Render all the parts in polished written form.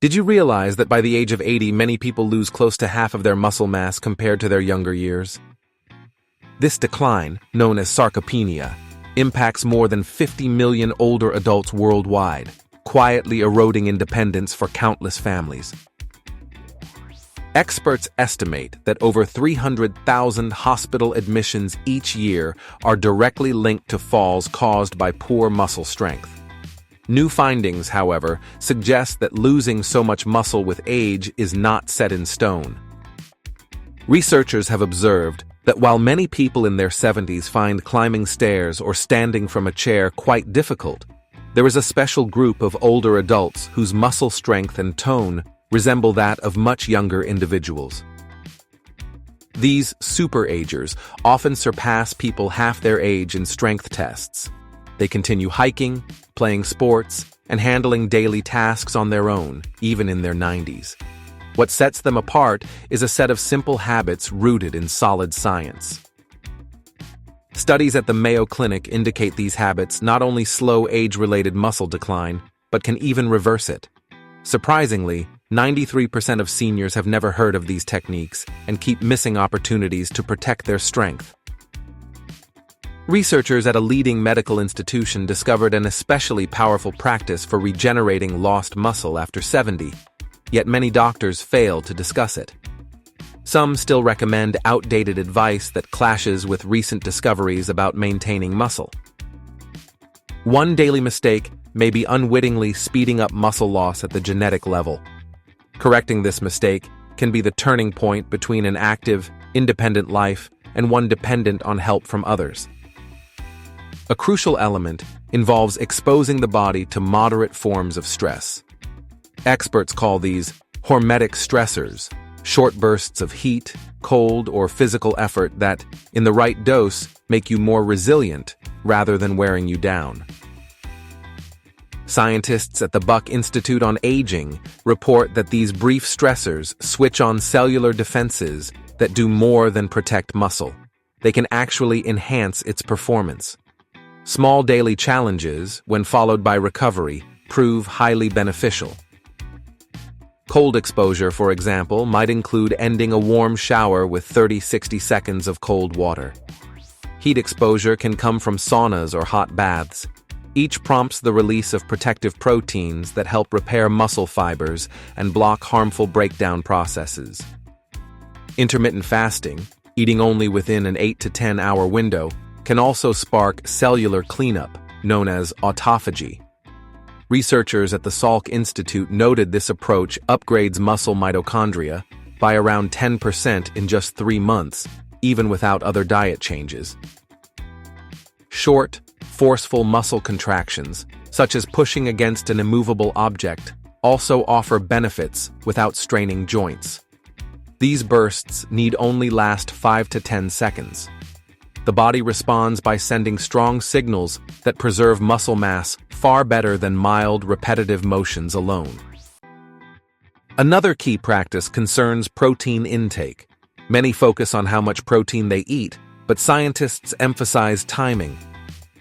Did you realize that by the age of 80, many people lose close to half of their muscle mass compared to their younger years? This decline, known as sarcopenia, impacts more than 50 million older adults worldwide, quietly eroding independence for countless families. Experts estimate that over 300,000 hospital admissions each year are directly linked to falls caused by poor muscle strength. New findings, however, suggest that losing so much muscle with age is not set in stone. Researchers have observed that while many people in their 70s find climbing stairs or standing from a chair quite difficult, there is a special group of older adults whose muscle strength and tone resemble that of much younger individuals. These super-agers often surpass people half their age in strength tests. They continue hiking, playing sports, and handling daily tasks on their own, even in their 90s. What sets them apart is a set of simple habits rooted in solid science. Studies at the Mayo Clinic indicate these habits not only slow age-related muscle decline, but can even reverse it. Surprisingly, 93% of seniors have never heard of these techniques and keep missing opportunities to protect their strength. Researchers at a leading medical institution discovered an especially powerful practice for regenerating lost muscle after 70, yet many doctors fail to discuss it. Some still recommend outdated advice that clashes with recent discoveries about maintaining muscle. One daily mistake may be unwittingly speeding up muscle loss at the genetic level. Correcting this mistake can be the turning point between an active, independent life and one dependent on help from others. A crucial element involves exposing the body to moderate forms of stress. Experts call these hormetic stressors, short bursts of heat, cold, or physical effort that, in the right dose, make you more resilient rather than wearing you down. Scientists at the Buck Institute on Aging report that these brief stressors switch on cellular defenses that do more than protect muscle. They can actually enhance its performance. Small daily challenges, when followed by recovery, prove highly beneficial. Cold exposure, for example, might include ending a warm shower with 30-60 seconds of cold water. Heat exposure can come from saunas or hot baths. Each prompts the release of protective proteins that help repair muscle fibers and block harmful breakdown processes. Intermittent fasting, eating only within an 8 to 10 hour window, can also spark cellular cleanup, known as autophagy. Researchers at the Salk Institute noted this approach upgrades muscle mitochondria by around 10% in just 3 months, even without other diet changes. Short, forceful muscle contractions, such as pushing against an immovable object, also offer benefits without straining joints. These bursts need only last 5 to 10 seconds. The body responds by sending strong signals that preserve muscle mass far better than mild, repetitive motions alone. Another key practice concerns protein intake. Many focus on how much protein they eat, but scientists emphasize timing.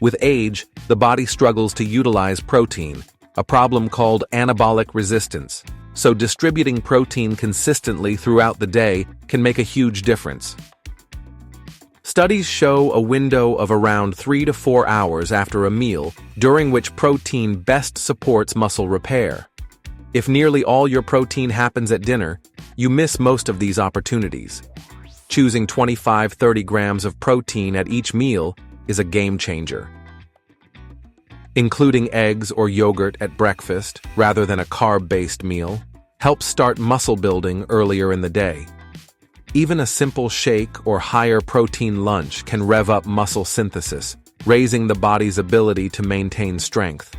With age, the body struggles to utilize protein, a problem called anabolic resistance, so distributing protein consistently throughout the day can make a huge difference. Studies show a window of around 3 to 4 hours after a meal, during which protein best supports muscle repair. If nearly all your protein happens at dinner, you miss most of these opportunities. Choosing 25-30 grams of protein at each meal is a game changer. Including eggs or yogurt at breakfast, rather than a carb-based meal, helps start muscle building earlier in the day. Even a simple shake or higher protein lunch can rev up muscle synthesis, raising the body's ability to maintain strength.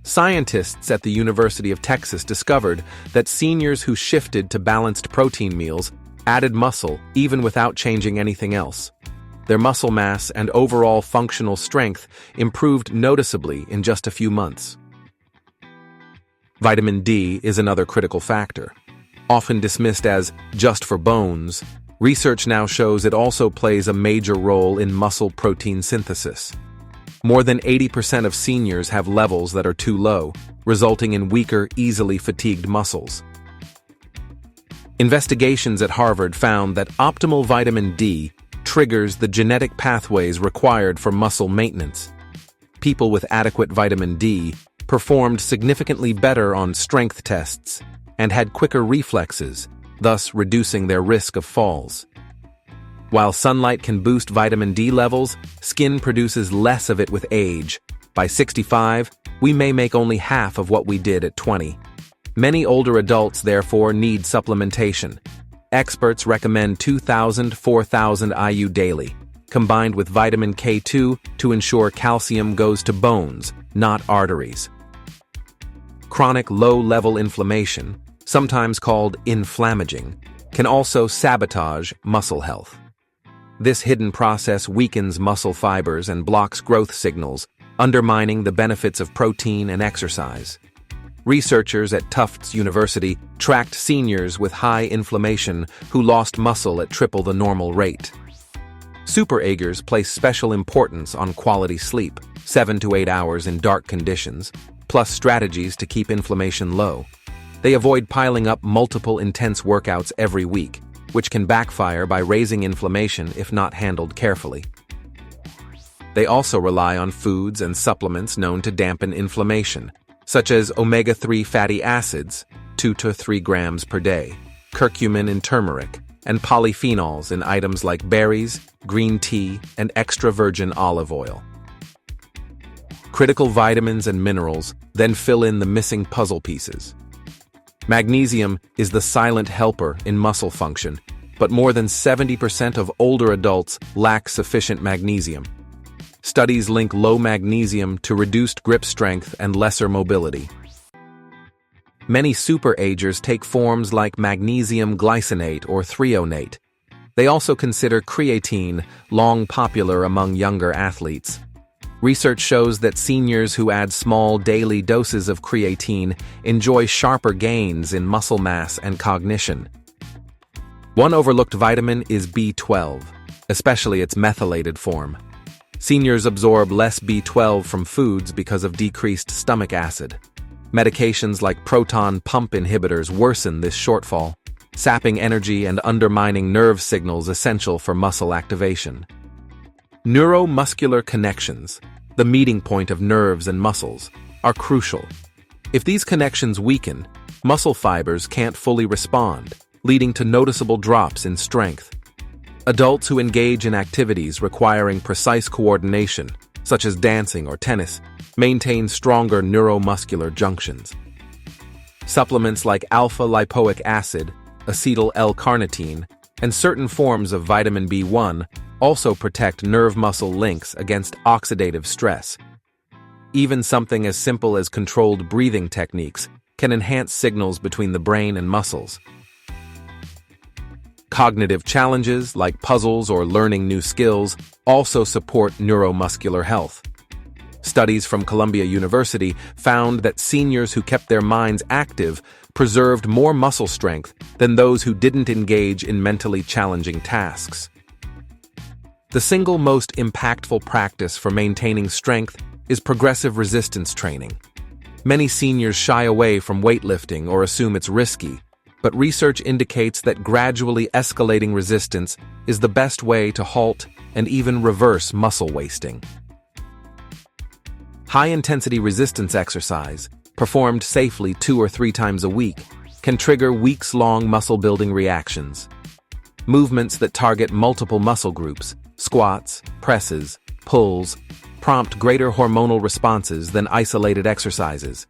Scientists at the University of Texas discovered that seniors who shifted to balanced protein meals added muscle even without changing anything else. Their muscle mass and overall functional strength improved noticeably in just a few months. Vitamin D is another critical factor. Often dismissed as just for bones, research now shows it also plays a major role in muscle protein synthesis. More than 80% of seniors have levels that are too low, resulting in weaker, easily fatigued muscles. Investigations at Harvard found that optimal vitamin D triggers the genetic pathways required for muscle maintenance. People with adequate vitamin D performed significantly better on strength tests and had quicker reflexes, thus reducing their risk of falls. While sunlight can boost vitamin D levels, skin produces less of it with age. By 65, we may make only half of what we did at 20. Many older adults, therefore, need supplementation. Experts recommend 2,000–4,000 IU daily, combined with vitamin K2 to ensure calcium goes to bones, not arteries. Chronic low-level inflammation, sometimes called inflammaging, can also sabotage muscle health. This hidden process weakens muscle fibers and blocks growth signals, undermining the benefits of protein and exercise. Researchers at Tufts University tracked seniors with high inflammation who lost muscle at triple the normal rate. Superagers place special importance on quality sleep, 7 to 8 hours in dark conditions, plus strategies to keep inflammation low. They avoid piling up multiple intense workouts every week, which can backfire by raising inflammation if not handled carefully. They also rely on foods and supplements known to dampen inflammation, such as omega-3 fatty acids, 2 to 3 grams per day, curcumin in turmeric, and polyphenols in items like berries, green tea, and extra virgin olive oil. Critical vitamins and minerals then fill in the missing puzzle pieces. Magnesium is the silent helper in muscle function, but more than 70% of older adults lack sufficient magnesium. Studies link low magnesium to reduced grip strength and lesser mobility. Many superagers take forms like magnesium glycinate or threonate. They also consider creatine, long popular among younger athletes. Research shows that seniors who add small daily doses of creatine enjoy sharper gains in muscle mass and cognition. One overlooked vitamin is B12, especially its methylated form. Seniors absorb less B12 from foods because of decreased stomach acid. Medications like proton pump inhibitors worsen this shortfall, sapping energy and undermining nerve signals essential for muscle activation. Neuromuscular connections, the meeting point of nerves and muscles, are crucial. If these connections weaken, muscle fibers can't fully respond, leading to noticeable drops in strength. Adults who engage in activities requiring precise coordination, such as dancing or tennis, maintain stronger neuromuscular junctions. Supplements like alpha-lipoic acid, acetyl L-carnitine, and certain forms of vitamin B1 also protect nerve-muscle links against oxidative stress. Even something as simple as controlled breathing techniques can enhance signals between the brain and muscles. Cognitive challenges, like puzzles or learning new skills, also support neuromuscular health. Studies from Columbia University found that seniors who kept their minds active preserved more muscle strength than those who didn't engage in mentally challenging tasks. The single most impactful practice for maintaining strength is progressive resistance training. Many seniors shy away from weightlifting or assume it's risky, but research indicates that gradually escalating resistance is the best way to halt and even reverse muscle wasting. High-intensity resistance exercise, performed safely 2 or 3 times a week, can trigger weeks-long muscle-building reactions. Movements that target multiple muscle groups, squats, presses, pulls, prompt greater hormonal responses than isolated exercises.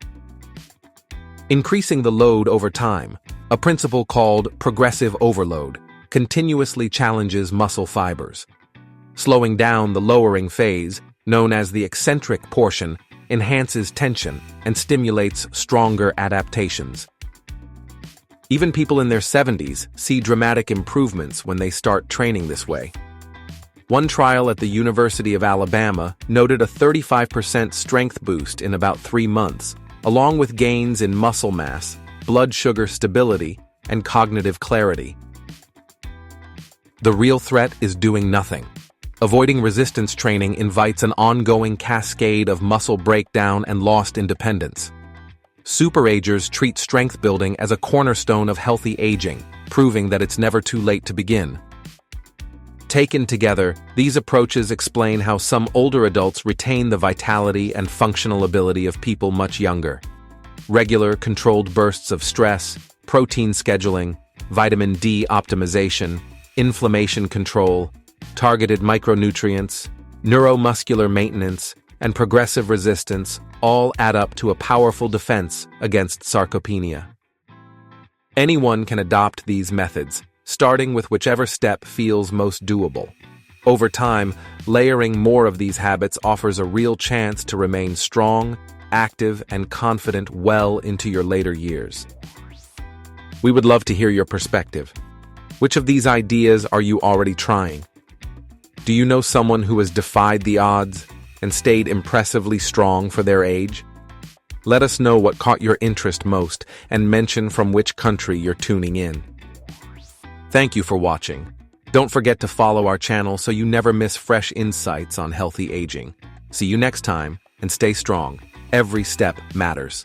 Increasing the load over time, a principle called progressive overload, continuously challenges muscle fibers. Slowing down the lowering phase, known as the eccentric portion, enhances tension and stimulates stronger adaptations. Even people in their 70s see dramatic improvements when they start training this way. One trial at the University of Alabama noted a 35% strength boost in about 3 months, along with gains in muscle mass, blood sugar stability, and cognitive clarity. The real threat is doing nothing. Avoiding resistance training invites an ongoing cascade of muscle breakdown and lost independence. Superagers treat strength building as a cornerstone of healthy aging, proving that it's never too late to begin. Taken together, these approaches explain how some older adults retain the vitality and functional ability of people much younger. Regular, controlled bursts of stress, protein scheduling, vitamin D optimization, inflammation control, targeted micronutrients, neuromuscular maintenance, and progressive resistance all add up to a powerful defense against sarcopenia. Anyone can adopt these methods, starting with whichever step feels most doable. Over time, layering more of these habits offers a real chance to remain strong, active, and confident well into your later years. We would love to hear your perspective. Which of these ideas are you already trying? Do you know someone who has defied the odds and stayed impressively strong for their age? Let us know what caught your interest most and mention from which country you're tuning in. Thank you for watching. Don't forget to follow our channel so you never miss fresh insights on healthy aging. See you next time, and stay strong. Every step matters.